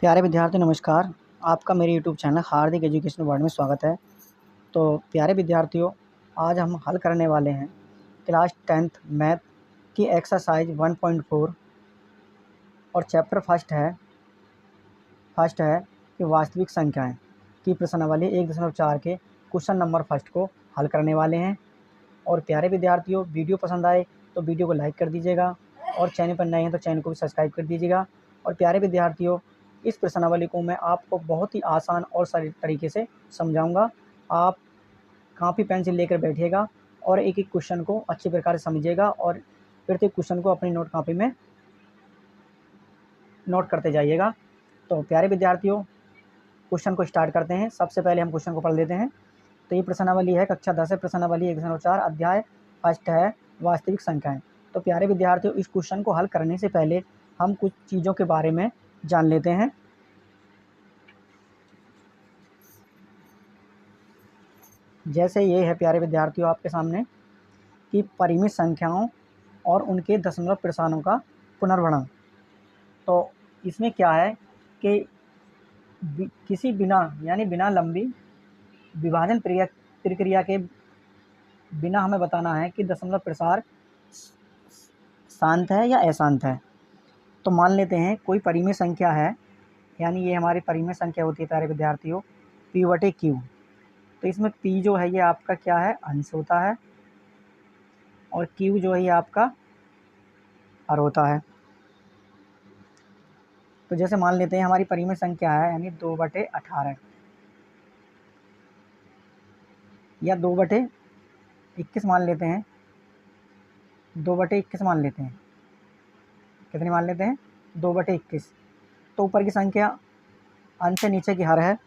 प्यारे विद्यार्थी नमस्कार। आपका मेरे यूट्यूब चैनल हार्दिक एजुकेशन वर्ल्ड में स्वागत है। तो प्यारे विद्यार्थियों, आज हम हल करने वाले हैं क्लास 10th मैथ की एक्सरसाइज 1.4 और चैप्टर फर्स्ट है कि वास्तविक संख्याएं की प्रश्नावली 1.4 के क्वेश्चन नंबर फर्स्ट को हल करने वाले हैं। और प्यारे विद्यार्थियों, वीडियो पसंद आए तो वीडियो को लाइक कर दीजिएगा और चैनल पर नए हैं तो चैनल को भी सब्सक्राइब कर दीजिएगा। और प्यारे विद्यार्थियों, इस प्रश्नावली को मैं आपको बहुत ही आसान और सरल तरीके से समझाऊंगा। आप कॉपी पेंसिल लेकर बैठिएगा और एक एक क्वेश्चन को अच्छी प्रकार से समझिएगा और प्रत्येक क्वेश्चन को अपनी नोट कॉपी में नोट करते जाइएगा। तो प्यारे विद्यार्थियों, क्वेश्चन को स्टार्ट करते हैं। सबसे पहले हम क्वेश्चन को पढ़ लेते हैं। तो ये प्रश्नावली है कक्षा 10 है, प्रश्नावली 1.4, अध्याय फर्स्ट है वास्तविक संख्याएं। तो प्यारे विद्यार्थियों, इस क्वेश्चन को हल करने से पहले हम कुछ चीज़ों के बारे में जान लेते हैं। जैसे ये है प्यारे विद्यार्थियों आपके सामने कि परिमित संख्याओं और उनके दशमलव प्रसारणों का पुनर्गणन। तो इसमें क्या है कि किसी बिना लंबी विभाजन प्रक्रिया के बिना हमें बताना है कि दशमलव प्रसार शांत है या अशांत है। तो मान लेते हैं कोई परिमेय संख्या है, यानी ये हमारी परिमेय संख्या होती है प्यारे विद्यार्थियों, P/Q। तो इसमें P जो है ये आपका क्या है, अंश होता है, और Q जो है ये आपका हर होता है। तो जैसे मान लेते हैं हमारी परिमेय संख्या है यानी 2/18 या 2/21 मान लेते हैं, 2/21 मान लेते हैं। कितने मान लेते हैं? 2/21। तो ऊपर की संख्या अंश से नीचे की हर है,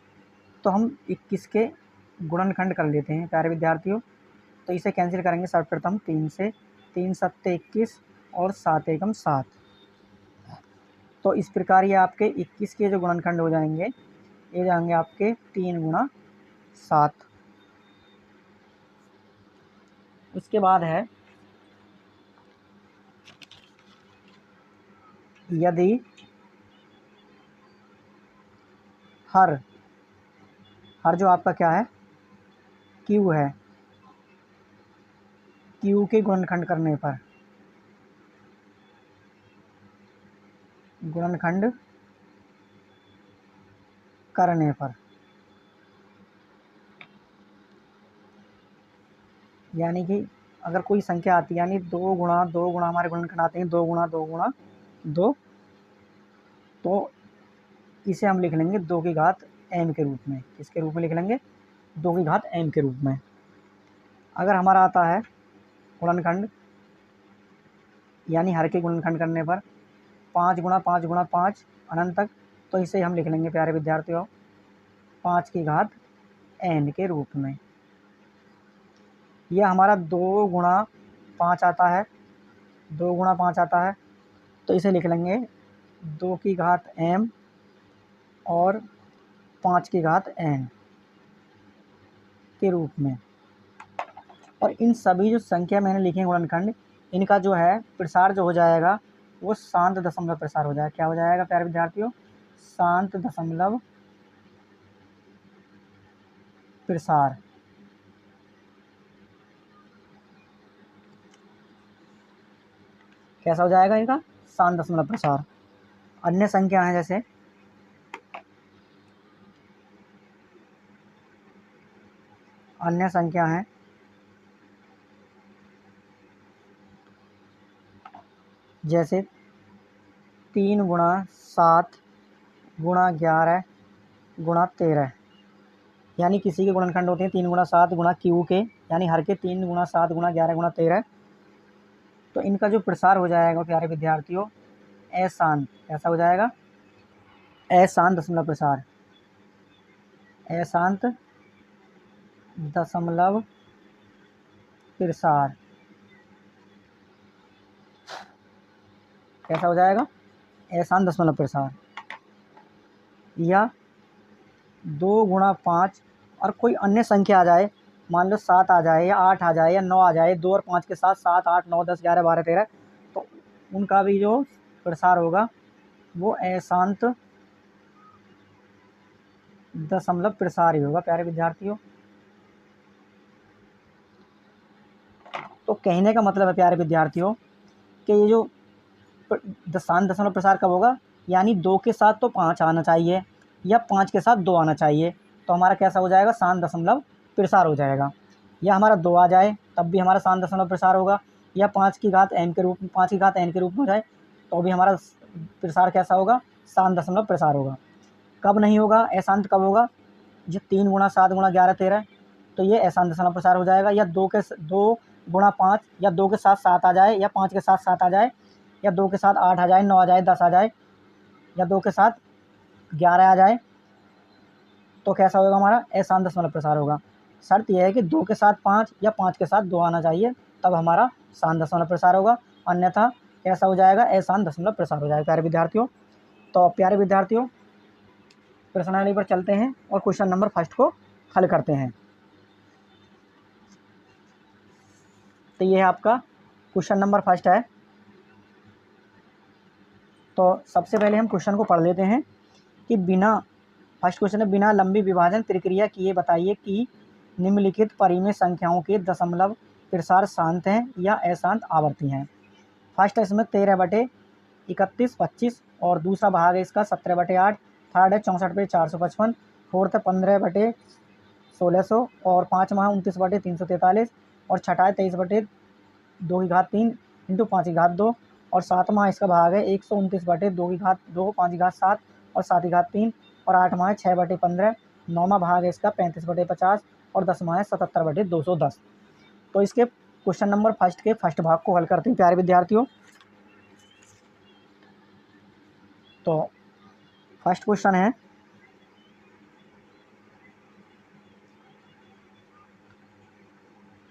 तो हम 21 के गुणनखंड कर लेते हैं प्यारे विद्यार्थियों। तो इसे कैंसिल करेंगे सर्वप्रथम 3 से, 3 सत्ते 21 और 7 एकम 7। तो इस प्रकार ये आपके 21 के जो गुणनखंड हो जाएंगे ये जाएंगे आपके 3 × 7। उसके बाद है यदि हर जो आपका क्या है, Q है, Q के गुणनखंड करने पर यानी कि अगर कोई संख्या आती है यानी 2 × 2 × हमारे गुणनखंड आते हैं 2 × 2 × 2, तो इसे हम लिख लेंगे 2 की घात m के रूप में। किसके रूप में लिख लेंगे? 2 की घात m के रूप में। अगर हमारा आता है गुणनखंड यानी हर के गुणनखंड करने पर 5 × 5 × 5 अनंत तक, तो इसे हम लिख लेंगे प्यारे विद्यार्थियों 5 की घात n के रूप में। यह हमारा 2 × 5 आता है, 2 × 5 आता है, तो इसे लिख लेंगे 2 की घात m और 5 की घात n के रूप में। और इन सभी जो संख्या मैंने लिखे हैं गुणनखंड, इनका जो है प्रसार जो हो जाएगा वो शांत दशमलव प्रसार हो जाएगा। क्या हो जाएगा प्यारे विद्यार्थियों? शांत दशमलव प्रसार। कैसा हो जाएगा इनका? शांत दशमलव प्रसार। अन्य संख्या है जैसे अन्य संख्या है जैसे 3 × 7 × 11 × 13, यानी किसी के गुणनखंड होते हैं 3 × 7 × Q के, यानी हर के 3 × 7 × 11 × 13। तो इनका जो प्रसार हो जाएगा प्यारे विद्यार्थियों अशांत। ऐसा हो जाएगा अशांत दशमलव प्रसार, अशांत दशमलव प्रसार। कैसा हो जाएगा? अशांत दशमलव प्रसार। या 2 × 5 और कोई अन्य संख्या आ जाए, मान लो 7 आ जाए या 8 आ जाए या 9 आ जाए, 2 और 5 के साथ 7, 8, 9, 10, 11, 12, 13, तो उनका भी जो प्रसार होगा वो अशांत दशमलव प्रसार ही होगा प्यारे विद्यार्थियों। तो कहने का मतलब है प्यारे विद्यार्थियों कि ये जो शांत दशमलव प्रसार कब होगा, यानी 2 के साथ तो 5 आना चाहिए या 5 के साथ 2 आना चाहिए, तो हमारा कैसा हो जाएगा, शांत दशमलव प्रसार हो जाएगा। या हमारा 2 आ जाए तब भी हमारा शांत दशमलव प्रसार होगा, या 5 की घात n के रूप में, 5 की घात n के रूप में हो जाए तो भी हमारा प्रसार कैसा होगा, शांत दशमलव प्रसार होगा। कब नहीं होगा, अशांत कब होगा, जो 3 गुणा 7 गुणा 11 13, तो ये अशांत दशमलव प्रसार हो जाएगा। या 2 गुणा 5, या 2 के साथ 7 आ जाए, या 5 के साथ 7 आ जाए, या 2 के साथ 8 आ जाए, 9 आ जाए, 10 आ जाए, या 2 के साथ 11 आ जाए, तो कैसा होगा, हमारा अशांत दशमलव प्रसार होगा। शर्त यह है कि 2 के साथ 5 या 5 के साथ 2 आना चाहिए, तब हमारा शांत दशमलव प्रसार होगा, अन्यथा कैसा हो जाएगा, अशांत दशमलव प्रसार हो जाएगा प्यारे विद्यार्थियों। तो प्यारे विद्यार्थियों प्रश्नावली पर चलते हैं और क्वेश्चन नंबर फर्स्ट को हल करते हैं। तो ये है आपका क्वेश्चन नंबर फर्स्ट है। तो सबसे पहले हम क्वेश्चन को पढ़ लेते हैं कि फर्स्ट क्वेश्चन है, बिना लंबी विभाजन प्रक्रिया किए बताइए कि निम्नलिखित परिमेय संख्याओं के दशमलव प्रसार शांत हैं या अशांत आवर्ती हैं। फर्स्ट है इसमें 13/31 25, और दूसरा भाग है इसका 17/8, थर्ड है 64/455, फोर्थ है 15/1600, और पाँचवा है 29/343, और छठा है 23/2 इंटू 5/2, और सातवां इसका भाग है 129/2 5/7 और 7/3, और आठवां है 6/15, नौवां भाग है इसका 35/50, और 10वां है 77/210। तो इसके क्वेश्चन नंबर फर्स्ट के फर्स्ट भाग को हल करते हैं प्यारे विद्यार्थियों। तो फर्स्ट क्वेश्चन है,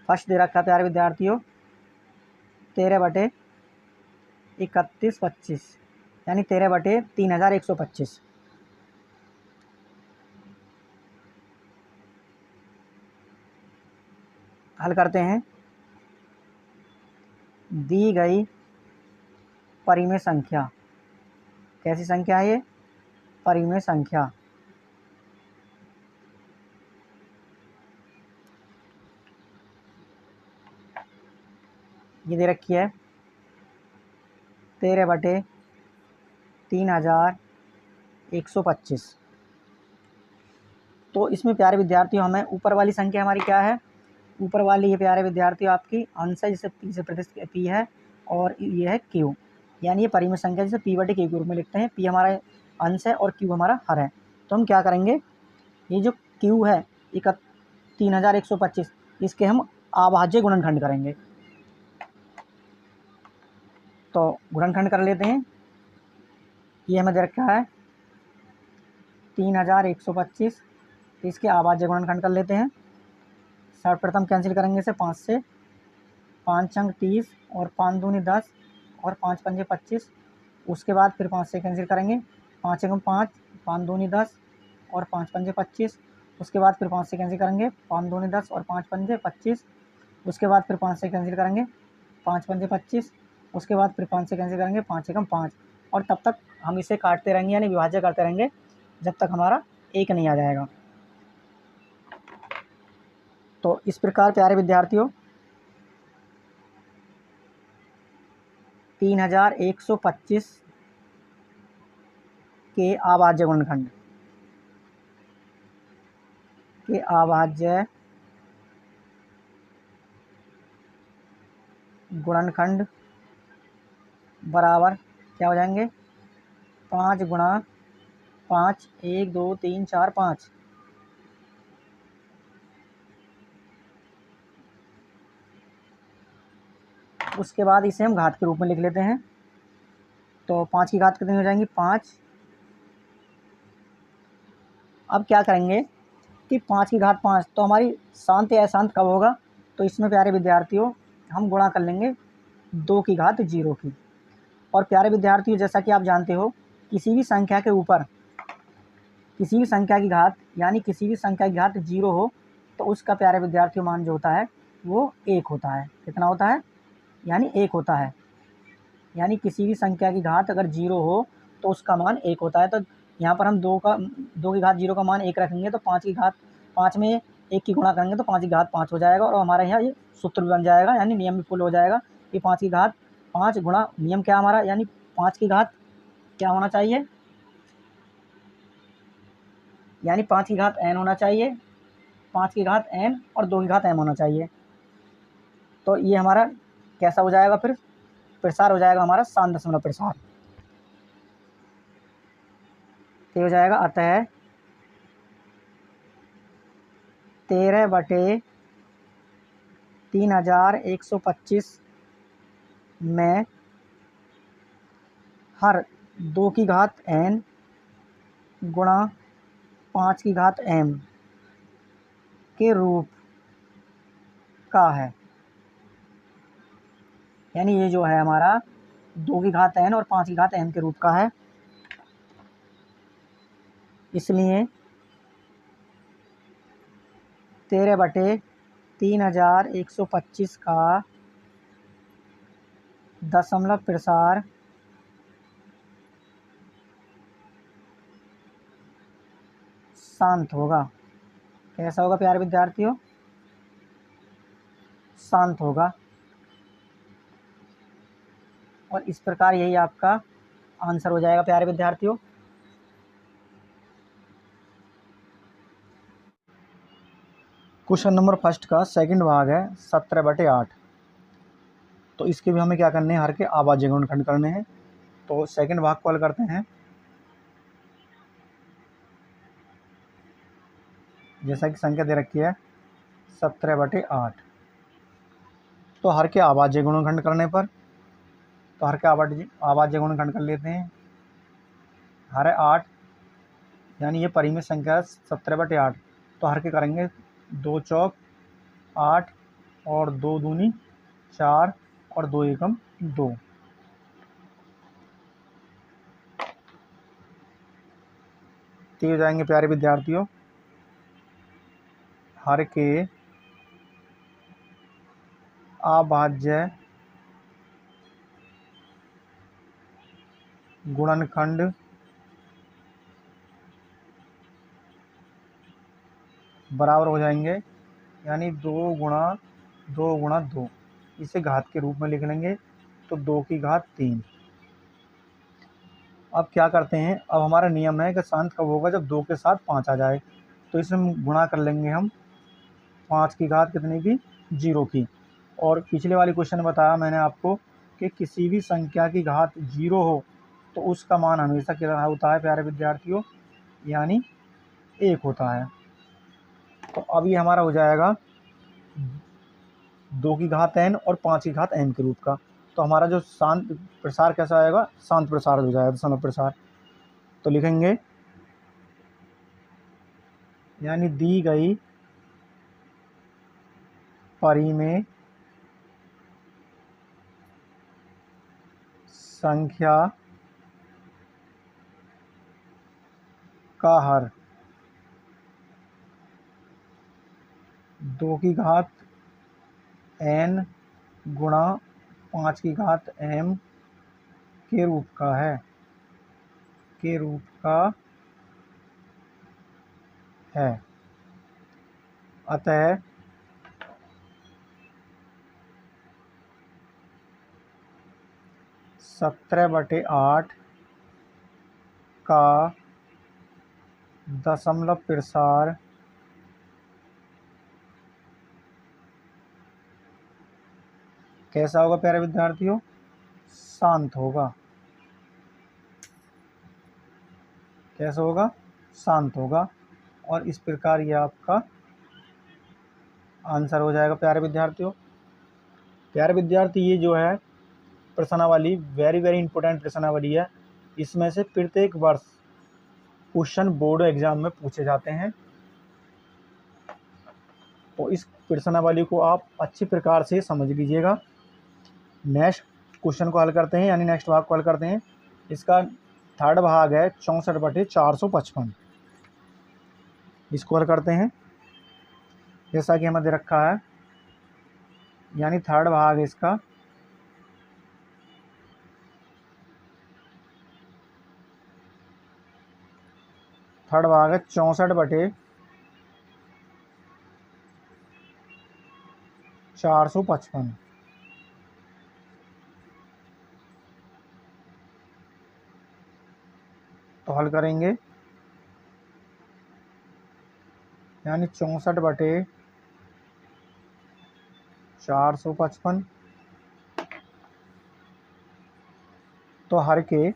फर्स्ट दे रखा है प्यारे विद्यार्थियों 13/31 25, यानी 13/3125। हल करते हैं। दी गई परिमेय संख्या, कैसी संख्या है ये, परिमेय संख्या ये दे रखी है 13/3125। तो इसमें प्यारे विद्यार्थियों हमें ऊपर वाली संख्या हमारी क्या है, ऊपर वाली ये प्यारे विद्यार्थियों आपकी अंश है, जिसे पी से प्रतिस्थापित पी है, और ये है क्यू, यानी ये परिमेय संख्या जिसे p/q के रूप में लिखते हैं। पी हमारा अंश है और क्यू हमारा हर है। तो हम क्या करेंगे, ये जो क्यू है 3125, इसके हम अभाज्य गुणनखंड करेंगे। तो गुणनखंड कर लेते हैं। ये हमें दे रखा है 3125, तो इसके अभाज्य गुणनखंड कर लेते हैं। सर्वप्रथम कैंसिल करेंगे इसे 5 से, 5 अंक 30, और 5 दूनी 10, और 5 पंजे 25। उसके बाद फिर 5 से कैंसिल करेंगे, 5 एकम 5, 5 दूनी 10, और 5 पंजे 25। उसके बाद फिर 5 से कैंसिल करेंगे, 5 दूनी 10 और 5 पंजे 25। उसके बाद फिर 5 से कैंसिल करेंगे, 5 पंजे 25। उसके बाद फिर 5 से कैंसिल करेंगे, 5 एकम 5, और तब तक हम इसे काटते रहेंगे, यानी विभाज्य करते रहेंगे जब तक हमारा 1 नहीं आ जाएगा। तो इस प्रकार प्यारे विद्यार्थियों 3125 के अभाज्य गुणनखंड बराबर क्या हो जाएंगे, 5 गुणा 5, 1 2 3 4 5। उसके बाद इसे हम घात के रूप में लिख लेते हैं। तो 5 की घात कितनी हो जाएंगी, 5। अब क्या करेंगे कि 5 की घात 5, तो हमारी शांत या अशांत कब होगा, तो इसमें प्यारे विद्यार्थियों हम गुणा कर लेंगे 2 की घात 0 की। और प्यारे विद्यार्थियों जैसा कि आप जानते हो, किसी भी संख्या के ऊपर किसी भी संख्या की घात, यानी किसी भी संख्या की घात 0 हो, तो उसका प्यारे विद्यार्थियों मान जो होता है वो 1 होता है। कितना होता है, यानी 1 होता है। यानी किसी भी संख्या की घात अगर 0 हो तो उसका मान 1 होता है। तो यहाँ पर हम 2 की घात 0 का मान 1 रखेंगे तो 5 में 1 की गुणा करेंगे तो 5 की घात 5 हो जाएगा, और हमारे यहाँ ये सूत्र भी बन जाएगा, यानी नियम भी फुल हो जाएगा कि 5 की घात 5 गुणा नियम क्या हमारा, यानी 5 की घात क्या होना चाहिए, यानी 5 की घात n होना चाहिए, 5 की घात n और 2 की घात m होना चाहिए। तो ये हमारा कैसा हो जाएगा, फिर प्रसार हो जाएगा हमारा 7 प्रसार। तो हो जाएगा अतः 13/3125 में हर 2 की घात n गुणा 5 की घात m के रूप का है। यानी ये जो है हमारा 2 की घात n और 5 की घात m के रूप का है, इसलिए 13/3125 का दशमलव प्रसार शांत होगा। कैसा होगा प्यारे विद्यार्थियों, शांत होगा। और इस प्रकार यही आपका आंसर हो जाएगा प्यारे विद्यार्थियों। क्वेश्चन नंबर फर्स्ट का सेकंड भाग है 17/8। तो इसके भी हमें क्या करने हैं, हर के आवाज्य गुणनखंड करने हैं। तो सेकंड भाग को हल करते हैं। जैसा कि संख्या दे रखी है 17/8। तो हर के आवाज्य गुणनखंड करने पर, तो हर के आवाज्य गुणनखंड कर लेते हैं। हर है 8, यानी ये परिमेय संख्या 17/8। तो हर के करेंगे 2 चौक 8 और 2 दूनी 4 और 2 एकम 2। तो हो जाएंगे प्यारे विद्यार्थियों हर के अभाज्य गुणनखंड बराबर हो जाएंगे, यानी 2 गुणा 2 गुणा 2। इसे घात के रूप में लिख लेंगे, तो 2 की घात 3। अब क्या करते हैं, अब हमारा नियम है कि शांत कब होगा, जब 2 के साथ 5 आ जाए। तो इसमें गुणा कर लेंगे हम 5 की घात कितने की, 0 की। और पिछले वाले क्वेश्चन में बताया मैंने आपको कि किसी भी संख्या की घात 0 हो तो उसका मान हमेशा कितना होता है प्यारे विद्यार्थियों, यानी 1 होता है। तो अब ये हमारा हो जाएगा 2 की घात n और 5 की घात m के रूप का। तो हमारा जो शांत प्रसार कैसा आएगा, शांत प्रसार हो जाएगा, दशमलव प्रसार। तो लिखेंगे, यानी दी गई परिमेय संख्या का हर 2 की घात n गुणा 5 की घात m के रूप का है, के रूप का है। अतः 17/8 का दशमलव प्रसार कैसा होगा प्यारे विद्यार्थियों, शांत होगा। कैसा होगा, शांत होगा। और इस प्रकार ये आपका आंसर हो जाएगा प्यारे विद्यार्थियों। प्यारे विद्यार्थी ये जो है प्रश्नावली वेरी वेरी इंपॉर्टेंट प्रश्नावली है। इसमें से प्रत्येक वर्ष क्वेश्चन बोर्ड एग्जाम में पूछे जाते हैं। तो इस प्रश्नावली को आप अच्छी प्रकार से समझ लीजिएगा। नेक्स्ट क्वेश्चन को हल करते हैं, यानी नेक्स्ट भाग को हल करते हैं। इसका थर्ड भाग है 64/455। इसको हल करते हैं जैसा कि हमें दे रखा है, यानी थर्ड भाग है इसका। थर्ड भाग है 64/455। तो हल करेंगे, यानी 64/455। तो हर के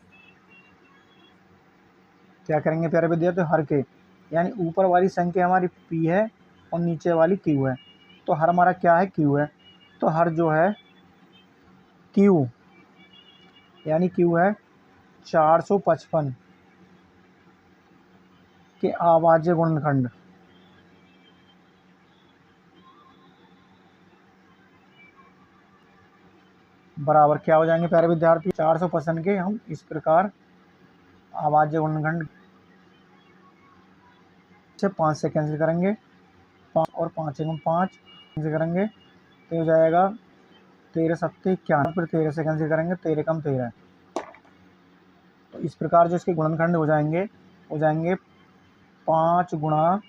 क्या करेंगे प्यारे विद्यार्थी, हर के, यानी ऊपर वाली संख्या हमारी पी है और नीचे वाली क्यू है। तो हर हमारा क्या है, क्यू है। तो हर जो है क्यू, यानी क्यू है 455 के अभाज्य गुणनखंड। बराबर क्या हो जाएंगे प्यारे विद्यार्थी, 455 के हम इस प्रकार अभाज्य गुणनखंड से 5 से कैंसिल करेंगे, 5 और 5 एवं 5 कैंसिल करेंगे तो हो जाएगा 13 सत्ते 91। फिर 13 से कैंसिल करेंगे, 13 कम 13। तो इस प्रकार जो इसके गुणनखंड हो जाएंगे 5 गुणा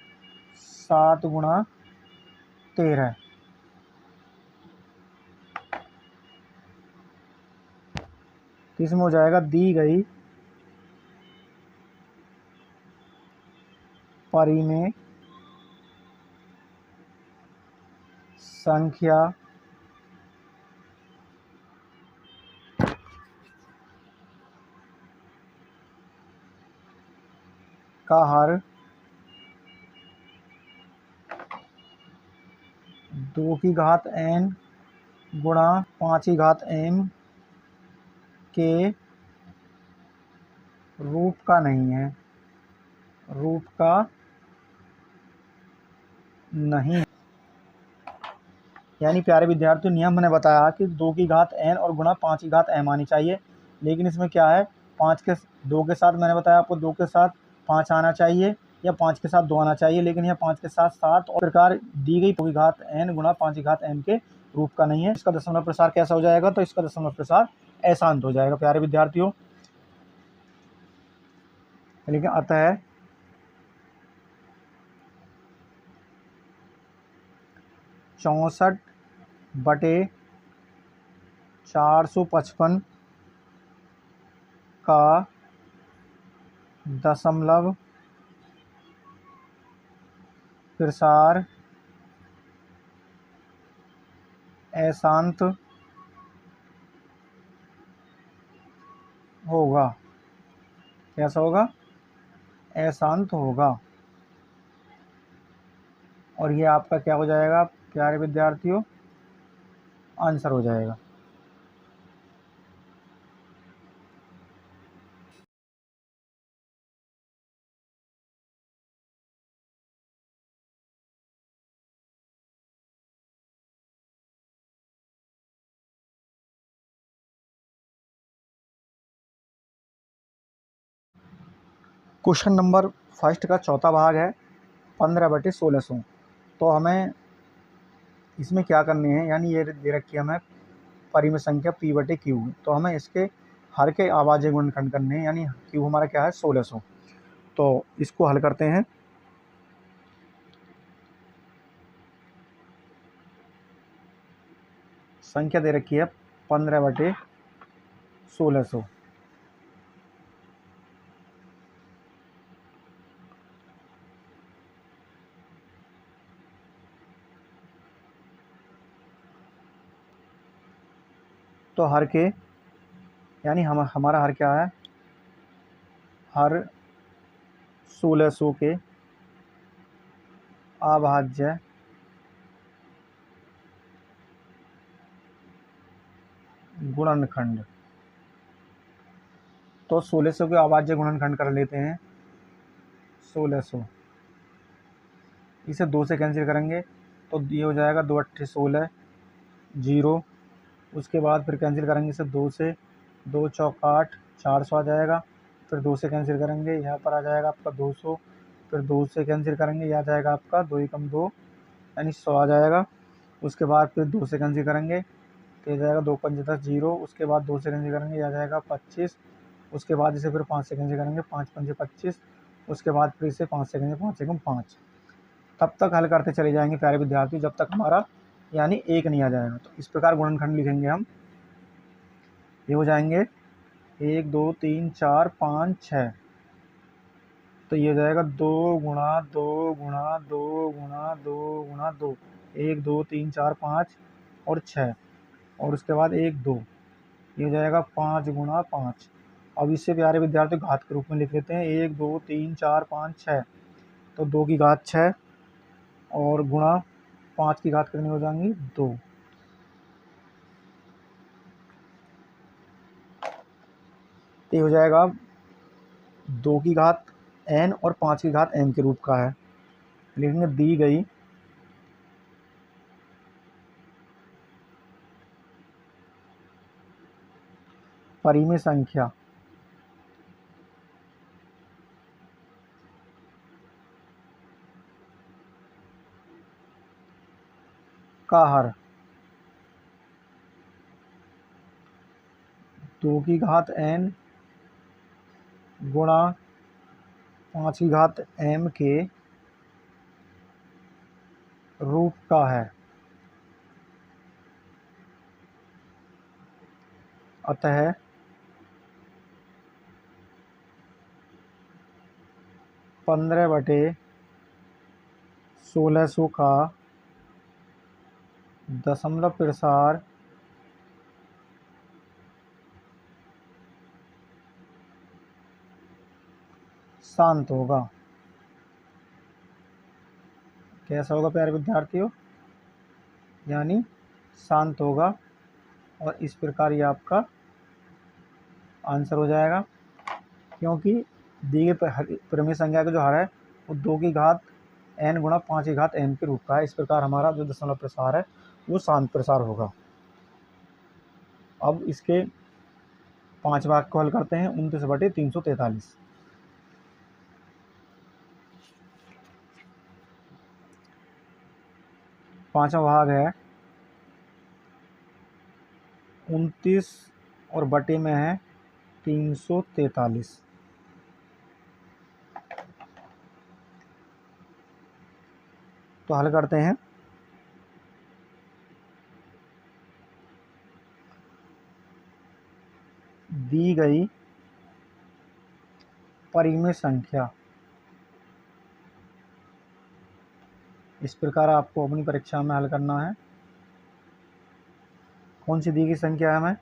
7 गुणा 13। तो इसमें हो जाएगा दी गई परिमेय संख्या का हर 2 की घात n गुणा 5 की घात m के रूप का नहीं है, रूप का नहीं। यानी प्यारे विद्यार्थियों, नियम मैंने बताया कि 2 की घात n और गुणा 5 की घात m आनी चाहिए, लेकिन इसमें क्या है, 2 के साथ मैंने बताया आपको 2 के साथ 5 आना चाहिए या 5 के साथ 2 आना चाहिए, लेकिन यह 5 के साथ 7 और प्रकार दी गई 2 की घात n गुणा 5 की घात m के रूप का नहीं है। इसका दशमलव प्रसार कैसा हो जाएगा, तो इसका दशमलव प्रसार अशांत हो जाएगा प्यारे विद्यार्थियों। लेकिन अतः 64/455 का दशमलव प्रसार अशांत होगा। कैसा होगा, अशांत होगा। और ये आपका क्या हो जाएगा प्यारे विद्यार्थियों, आंसर हो जाएगा। क्वेश्चन नंबर फर्स्ट का चौथा भाग है 15/1600। तो हमें इसमें क्या करने हैं, यानी ये दे रखी है हमें परिमेय संख्या p/q। तो हमें इसके हर के अभाज्य गुणनखंड करने हैं, यानी q हमारा क्या है 1600। तो इसको हल करते हैं। संख्या दे रखी है 15/1600। तो हर के, यानी हमारा हर क्या है, हर 1600 के अभाज्य गुणनखंड। तो 1600 के अभाज्य गुणनखंड कर लेते हैं। 1600 इसे 2 से कैंसिल करेंगे तो ये हो जाएगा 2 अट्ठे 16 0। उसके बाद फिर कैंसिल करेंगे इसे 2 से, 2 चौक 8, 400 आ जाएगा। फिर 2 से कैंसिल करेंगे, यहाँ पर आ जाएगा आपका 200। फिर 2 से कैंसिल करेंगे, यह आ जाएगा आपका 2 एकम 2, यानी 100 आ जाएगा। उसके बाद फिर 2 से कैंसिल करेंगे तो आ जाएगा 2 पंजे 10 0। उसके बाद 2 से कैंसिल करेंगे, यह आ जाएगा 25। उसके बाद इसे फिर 5 से कैंसिल करेंगे, 5 पंजे 25। उसके बाद फिर इसे 5 सेकंड 5 सेकंड 5। तब तक हल करते चले जाएंगे प्यारे विद्यार्थी, जब तक हमारा यानी 1 नहीं आ जाएगा। तो इस प्रकार गुणनखंड लिखेंगे हम। ये हो जाएंगे 1 2 3 4 5 6। तो ये हो जाएगा 2 गुणा 2 गुणा 2 गुणा 2 गुणा 2, 1 2 3 4 5 और 6, और उसके बाद 1 2। ये हो जाएगा 5 गुणा 5। अब इससे प्यारे विद्यार्थी घात के रूप में लिख लेते हैं 1 2 3 4 5 6। तो 2 की घात 6 और गुणा 5 की घात कितनी हो जाएंगी 2। ये हो जाएगा 2 की घात n और 5 की घात m के रूप का है। लिखेंगे दी गई परिमेय संख्या का हर 2 की घात n गुणा 5 की घात m के रूप का है। अतः 15/1600 का दशमलव प्रसार शांत होगा। कैसा होगा प्यारे विद्यार्थियों, यानी शांत होगा। और इस प्रकार ये आपका आंसर हो जाएगा, क्योंकि दी गई परिमेय संख्या का जो हर है वो 2 की घात n गुणा 5 की घात m के रूप का है। इस प्रकार हमारा जो दशमलव प्रसार है वो शांत प्रसार होगा। अब इसके 5 भाग को हल करते हैं। 29/343। पांचवा भाग है 29 और बटे में है 343। तो हल करते हैं। दी गई परिमेय संख्या, इस प्रकार आपको अपनी परीक्षा में हल करना है। कौन सी दी गई संख्या है हमें,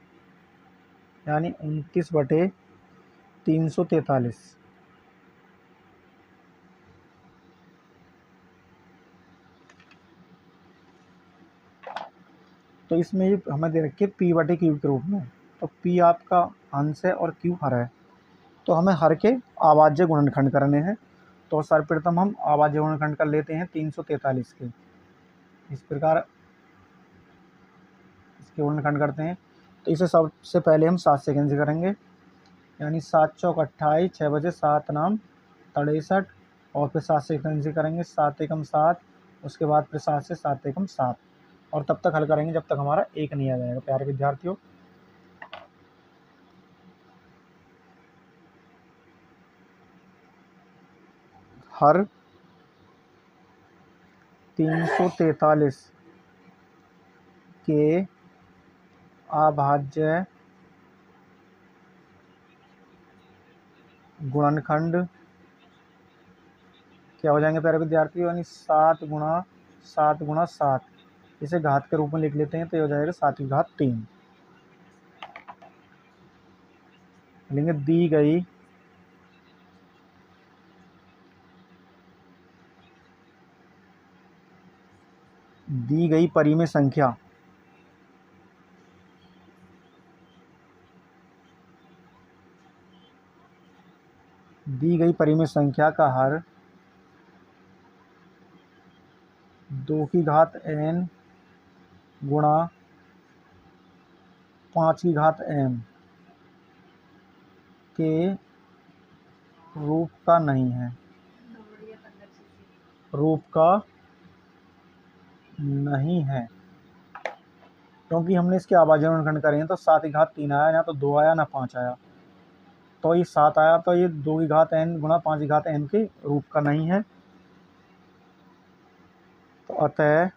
यानी 29/343। तो इसमें ये हमें दे रखी है p/q के रूप में। तो p आपका अंश है और q हर है। तो हमें हर के अभाज्य गुणनखंड करने हैं। तो सर्वप्रथम हम अभाज्य गुणनखंड कर लेते हैं 343 के। इस प्रकार इसके गुणनखंड करते हैं। तो इसे सबसे पहले हम 7 सेकंड से करेंगे, यानी 7 चौक 28, 6 बजे 7 नाम 63, और फिर 7 सेकंड से करेंगे 7 एकम 7, उसके बाद फिर 7 से 7 एकम 7, और तब तक हल करेंगे जब तक हमारा 1 नहीं आ जाएगा। प्यारे विद्यार्थियों, हर 343 के अभाज्य गुणनखंड क्या हो जाएंगे प्यारे विद्यार्थियों, यानी 7 गुणा 7 गुणा 7। इसे घात के रूप में लिख लेते हैं। तो ये हो जाएगा 7 की घात 3। लेंगे दी गई परिमेय संख्या का हर 2 की घात n गुणा 5 की घात m के रूप का नहीं है। रूप का नहीं है, क्योंकि हमने इसके अभाज्य गुणनखंड करे हैं। तो 7 की घात 3 आया, ना तो 2 आया ना 5 आया। तो ये 7 आया, तो ये 2 की घात n गुणा 5 की घात n के रूप का नहीं है। तो अतः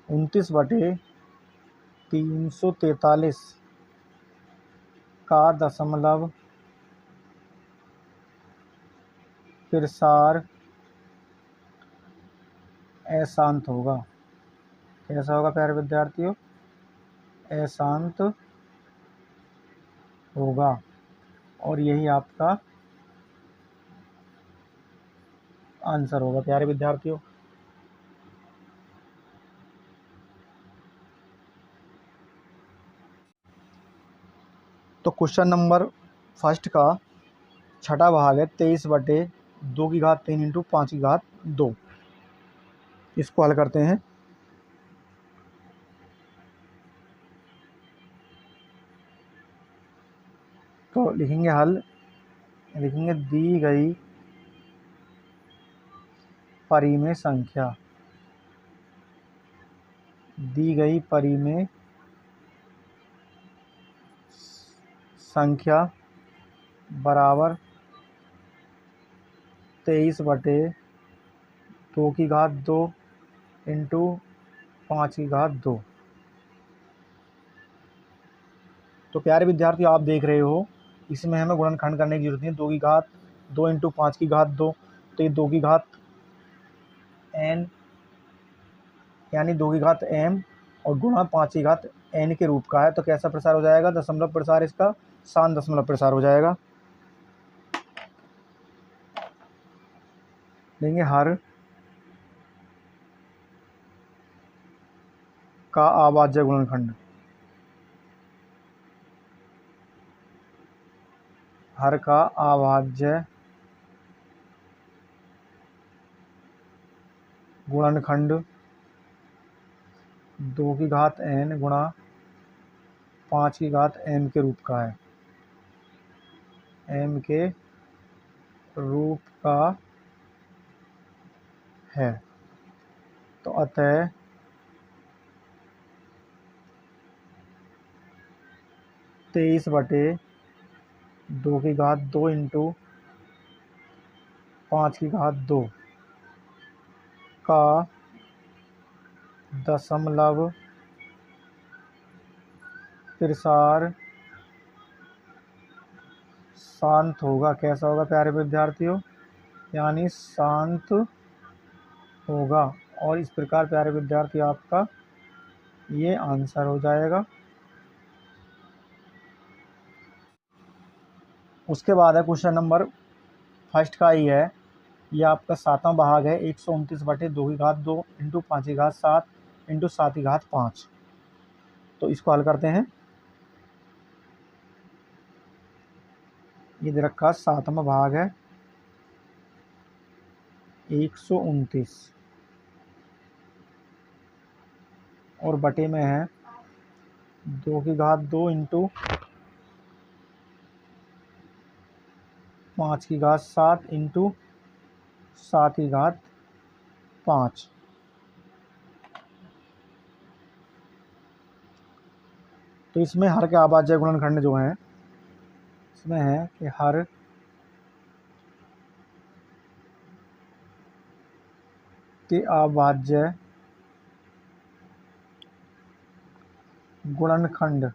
29/343 का दशमलव प्रसार अशांत होगा। कैसा होगा प्यारे विद्यार्थियों? अशांत होगा। और यही आपका आंसर होगा प्यारे विद्यार्थियों। तो क्वेश्चन नंबर फर्स्ट का छठा भाग है 23/2 की घात 3 इंटू 5 की घात 2। इसको हल करते हैं। तो लिखेंगे हल, लिखेंगे दी गई परिमेय संख्या, दी गई परिमेय संख्या बराबर 23/2 की घात 2 इंटू 5 की घात 2। तो प्यारे विद्यार्थी आप देख रहे हो, इसमें हमें गुणनखंड करने की जरूरत नहीं है। 2 की घात 2 इंटू 5 की घात 2, तो ये 2 की घात n यानी 2 की घात m और गुणा 5 की घात n के रूप का है। तो कैसा प्रसार हो जाएगा? दशमलव प्रसार, इसका शांत दशमलव प्रसार हो जाएगा। लेंगे हर का अभाज्य गुणनखंड, हर का अभाज्य गुणनखंड 2 की घात n गुणा 5 की घात m के रूप का है, m के रूप का है। तो अतः 23/2 की घात 2 इंटू 5 की घात 2 का दशमलव प्रसार शांत होगा। कैसा होगा प्यारे विद्यार्थियों? यानी शांत होगा। और इस प्रकार प्यारे विद्यार्थी आपका ये आंसर हो जाएगा। उसके बाद है क्वेश्चन नंबर फर्स्ट का ही है, ये आपका 7वां भाग है 129/2 की घात 2 इंटू 5 की घात 7 इंटू 7 की घात 5। तो इसको हल करते हैं। ये दे रखा 7वां भाग है 129 और बटे में है 2 की घात 2 इंटू 5 की घात 7 इंटू 7 की घात 5। तो इसमें हर के अभाज्य गुणनखंड जो है, इसमें है कि हर के अभाज्य गुणनखंड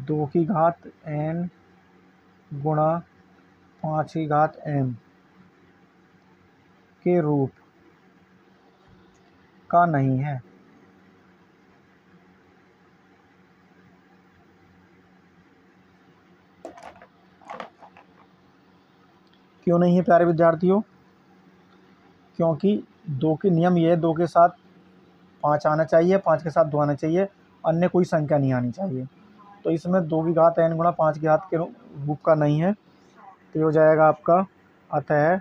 2 की घात n गुणा 5 की घात m के रूप का नहीं है। क्यों नहीं है प्यारे विद्यार्थियों? क्योंकि 2 के नियम ये है, 2 के साथ 5 आना चाहिए, 5 के साथ 2 आना चाहिए, अन्य कोई संख्या नहीं आनी चाहिए। तो इसमें 2 की घात n गुणा 5 की घात के रूप का नहीं है। तो ये हो जाएगा आपका अतः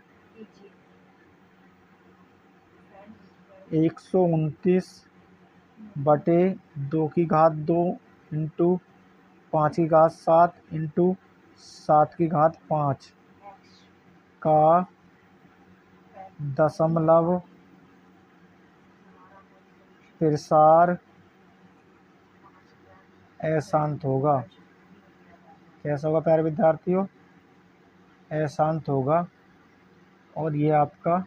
129/2 की घात 2 इंटू 5 की घात 7 इंटू 7 की घात 5 का दशमलव प्रसार अशांत होगा। कैसा होगा प्यारे विद्यार्थियों? अशांत होगा। और ये आपका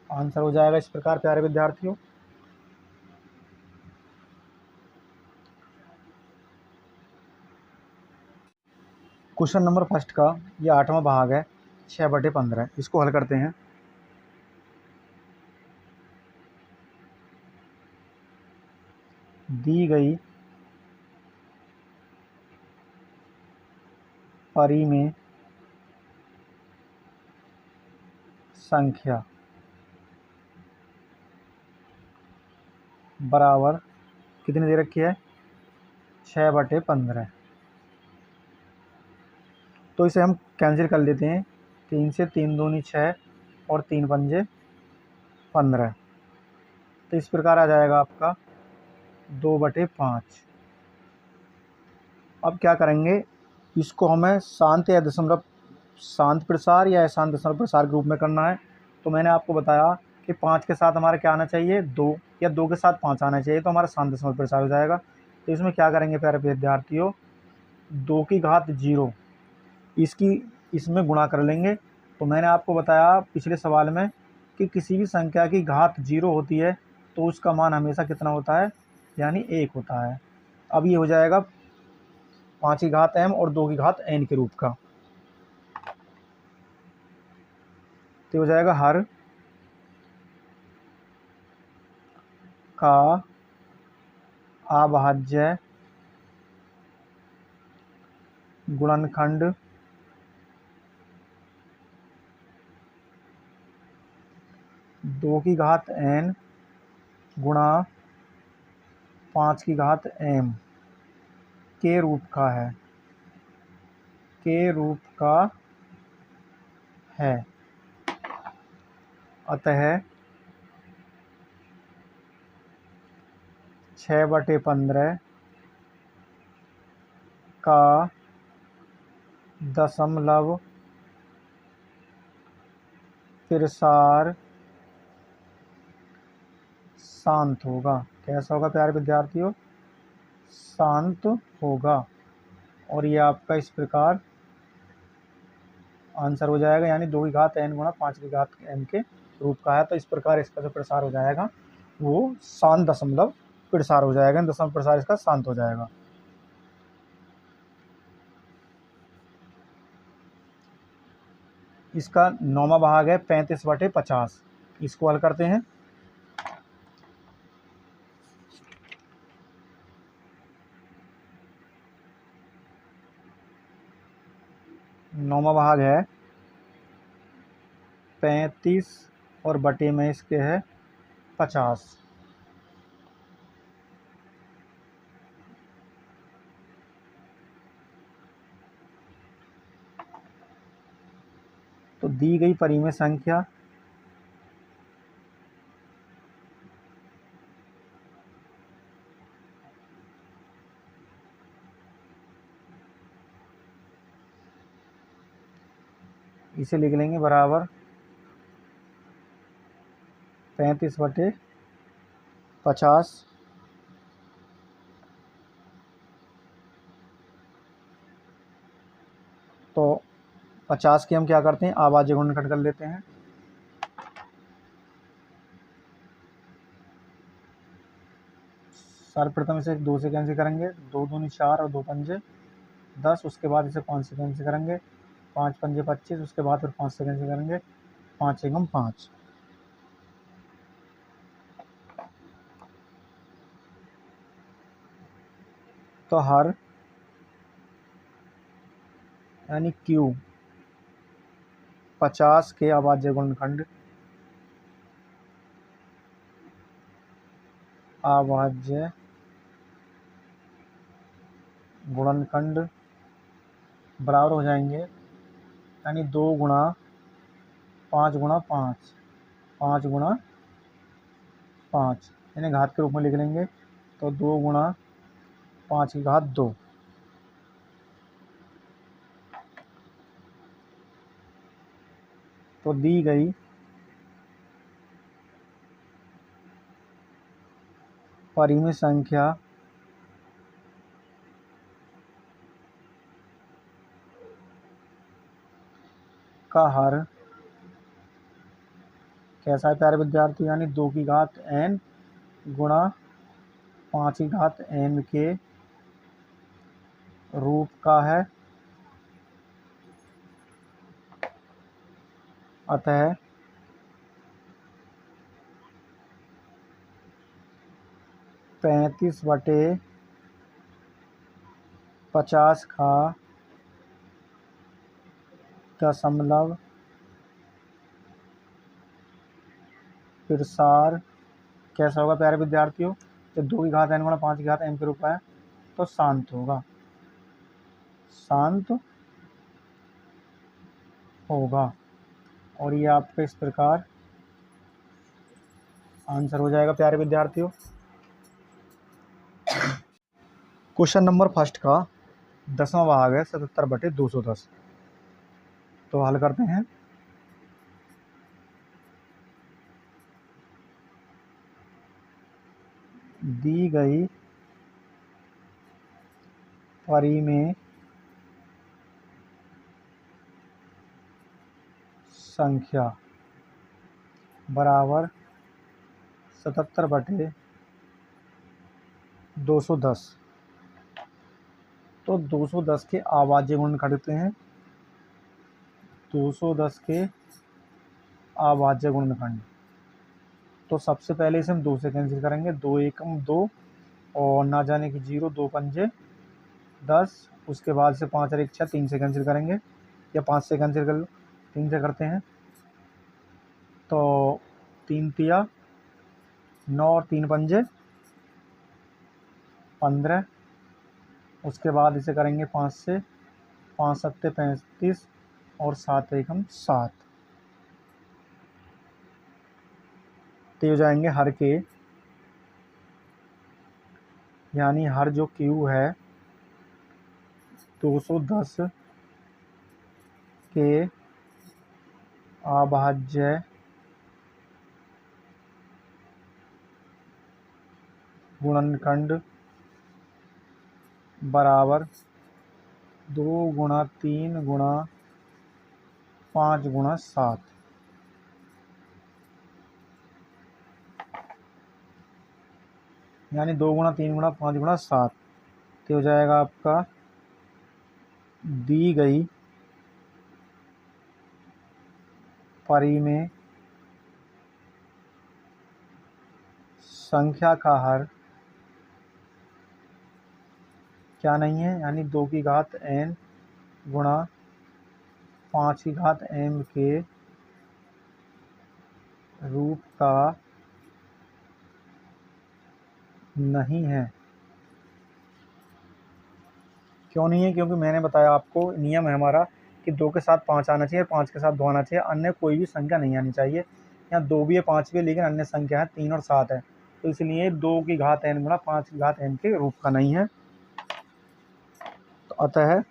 आंसर हो जाएगा इस प्रकार प्यारे विद्यार्थियों। क्वेश्चन नंबर फर्स्ट का ये 8वां भाग है, 6/15। इसको हल करते हैं। दी गई परिमेय संख्या बराबर कितनी दे रखी है? 6/15। तो इसे हम कैंसिल कर लेते हैं। 3 से 3 दूनी 6 और 3 पंजे 15। तो इस प्रकार आ जाएगा आपका 2/5। अब क्या करेंगे, इसको हमें शांत या दशमलव शांत प्रसार या अशांत दशमलव प्रसार के रूप में करना है। तो मैंने आपको बताया कि 5 के साथ हमारा क्या आना चाहिए? 2, या 2 के साथ 5 आना चाहिए, तो हमारा शांत दशमलव प्रसार हो जाएगा। तो इसमें क्या करेंगे प्यारे विद्यार्थियों, 2 की घात 0 इसकी इसमें गुणा कर लेंगे। तो मैंने आपको बताया पिछले सवाल में कि किसी भी संख्या की घात 0 होती है तो उसका मान हमेशा कितना होता है? यानी 1 होता है। अब ये हो जाएगा 5 की घात m और 2 की घात n के रूप का। तो हो जाएगा हर का अभाज्य गुणनखंड दो की घात n गुणा 5 की घात m के रूप का है, के रूप का है। अतः 6/15 का दशमलव प्रसार शांत होगा। कैसा होगा प्यारे विद्यार्थियों? शांत होगा। और ये आपका इस प्रकार आंसर हो जाएगा, यानी 2 की घात n गुणा 5 की घात m के रूप का है। तो इस प्रकार इसका जो प्रसार हो जाएगा वो शांत दशमलव प्रसार हो जाएगा, दशमलव प्रसार इसका शांत हो जाएगा। इसका 9वां भाग है 35/50। इसको हल करते हैं। नौवां भाग है 35 और बटे में इसके है 50। तो दी गई परिमेय संख्या इसे लिख लेंगे बराबर 35/50। तो 50 के हम क्या करते हैं? अभाज्य गुणनखंड कर लेते हैं। सर्वप्रथम इसे 2 से कैंसिल करेंगे, 2 दूनी 4 और 2 पंजे 10। उसके बाद इसे 5 से कैंसिल करेंगे, 5 पंजे 25। उसके बाद फिर 5 से कैंसिल करेंगे, 5 एकम 5। तो हर यानी Q 50 के अभाज्य गुणनखंड अभाज्य गुणनखंड बराबर हो जाएंगे, यानी 2 गुणा 5 गुणा 5, 5 गुणा 5, इन्हें घात के रूप में लिख लेंगे। तो 2 गुणा 5 की घात 2। तो दी गई परिमित संख्या का हर कैसा है प्यारे विद्यार्थी, यानी 2 की घात n गुणा 5 की घात m के रूप का है। अतः 35/50 का दशमलव प्रसार कैसा होगा प्यारे विद्यार्थियों, जब 2 की घात n गुणा 5 की घात m के रूप है तो शांत होगा, शांत होगा। और ये आपका इस प्रकार आंसर हो जाएगा प्यारे विद्यार्थियों। क्वेश्चन नंबर फर्स्ट का 10वां भाग है 77/210। तो हल करते हैं। दी गई परिमेय संख्या बराबर 77/210। तो 210 के अभाज्य गुणनखंड करते हैं। 210 के अभाज्य गुणनखंड, तो सबसे पहले इसे हम 2 से कैंसिल करेंगे। 2 एकम 2 और ना जाने की 0, 2 पंजे 10। उसके बाद से 5 और 1 6, 3 से कैंसिल करेंगे या 5 से कैंसिल कर लो, 3 से करते हैं। तो 3 तिया 9 और 3 पंजे 15। उसके बाद इसे करेंगे 5 से, 5 सत्ते 35 और 7 एकम 7। तो हो जाएंगे हर के, यानी हर जो क्यू है 210 के अभाज्य गुणनखंड बराबर 2 गुणा 3 गुणा 5 गुणा 7। यानी 2 गुणा 3 गुणा 5 गुणा 7। तो हो जाएगा आपका दी गई परिमेय संख्या का हर क्या नहीं है, यानी 2 की घात n गुणा 5 की घात m के रूप का नहीं है। क्यों नहीं है? क्योंकि मैंने बताया आपको, नियम है हमारा कि 2 के साथ 5 आना चाहिए, 5 के साथ 2 आना चाहिए, अन्य कोई भी संख्या नहीं आनी चाहिए। यहाँ 2 भी है, 5 भी है, लेकिन अन्य संख्या है 3 और 7 है। तो इसलिए 2 की घात n गुणा 5 की घात m के रूप का नहीं है। तो अतः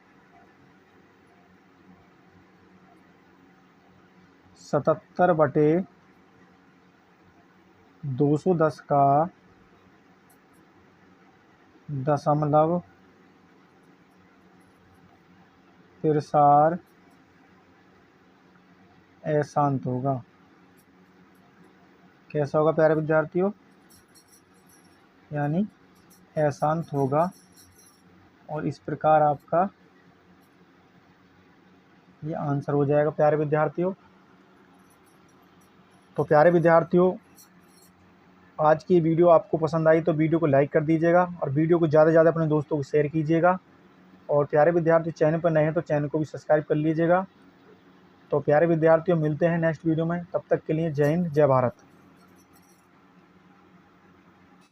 77/210 का दशमलव प्रसार अशांत होगा। कैसा होगा प्यारे विद्यार्थियों? यानी अशांत होगा। और इस प्रकार आपका ये आंसर हो जाएगा प्यारे विद्यार्थियों। तो प्यारे विद्यार्थियों, आज की वीडियो आपको पसंद आई तो वीडियो को लाइक कर दीजिएगा और वीडियो को ज़्यादा से ज़्यादा अपने दोस्तों को शेयर कीजिएगा। और प्यारे विद्यार्थी, चैनल पर नए हैं तो चैनल को भी सब्सक्राइब कर लीजिएगा। तो प्यारे विद्यार्थियों, मिलते हैं नेक्स्ट वीडियो में। तब तक के लिए जय हिंद, जय भारत।